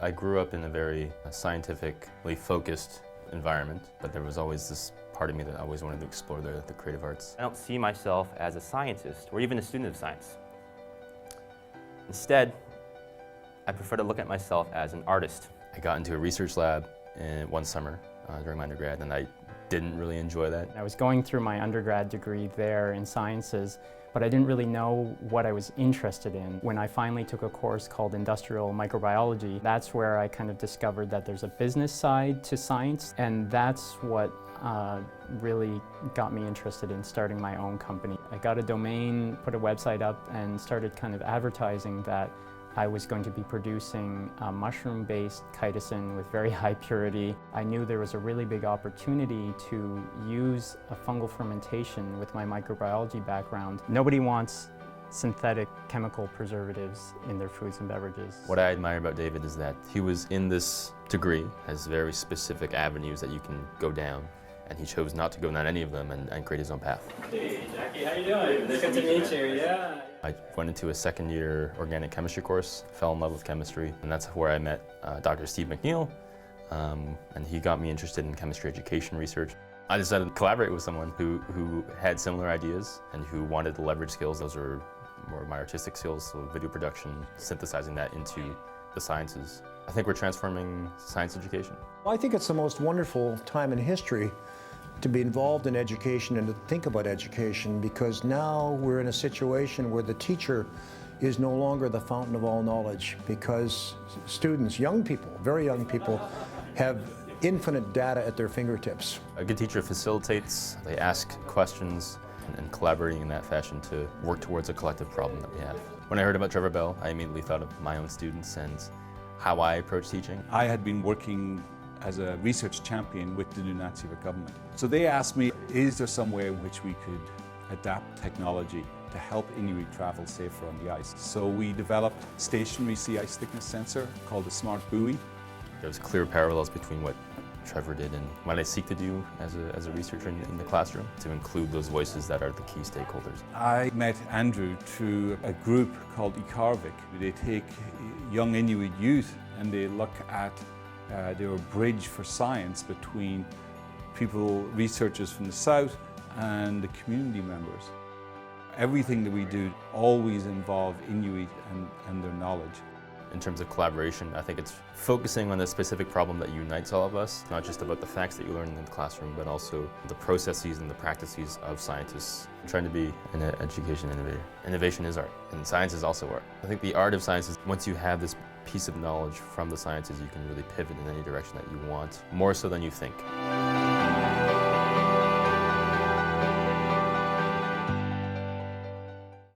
I grew up in a very scientifically focused environment, but there was always this part of me that I always wanted to explore the creative arts. I don't see myself as a scientist or even a student of science. Instead, I prefer to look at myself as an artist. I got into a research lab one summer during my undergrad, and I didn't really enjoy that. I was going through my undergrad degree there in sciences, but I didn't really know what I was interested in. When I finally took a course called Industrial Microbiology, that's where I kind of discovered that there's a business side to science, and that's what really got me interested in starting my own company. I got a domain, put a website up, and started kind of advertising that I was going to be producing a mushroom-based chitosan with very high purity. I knew there was a really big opportunity to use a fungal fermentation with my microbiology background. Nobody wants synthetic chemical preservatives in their foods and beverages. What I admire about David is that he was in this degree, has very specific avenues that you can go down, and he chose not to go down any of them and create his own path. Hey, Jacky, how you doing? It's good to meet you, yeah. I went into a second-year organic chemistry course, fell in love with chemistry, and that's where I met Dr. Steve McNeil, and he got me interested in chemistry education research. I decided to collaborate with someone who had similar ideas and who wanted to leverage skills. Those are more of my artistic skills, so video production, synthesizing that into the sciences. I think we're transforming science education. I think it's the most wonderful time in history to be involved in education and to think about education, because now we're in a situation where the teacher is no longer the fountain of all knowledge, because students, young people, very young people, have infinite data at their fingertips. A good teacher facilitates, they ask questions, and collaborating in that fashion to work towards a collective problem that we have. When I heard about Trevor Bell, I immediately thought of my own students and how I approach teaching. I had been working as a research champion with the new Nazi government. So they asked me, is there some way in which we could adapt technology to help Inuit travel safer on the ice? So we developed a stationary sea ice thickness sensor called the Smart Buoy. There's clear parallels between what Trevor did and what I seek to do as a researcher in the classroom, to include those voices that are the key stakeholders. I met Andrew through a group called Ikarvik. They take young Inuit youth and they look at they're a bridge for science between people, researchers from the south and the community members. Everything that we do always involve Inuit and their knowledge. In terms of collaboration, I think it's focusing on the specific problem that unites all of us, not just about the facts that you learn in the classroom, but also the processes and the practices of scientists. I'm trying to be an education innovator. Innovation is art, and science is also art. I think the art of science is, once you have this piece of knowledge from the sciences, you can really pivot in any direction that you want, more so than you think.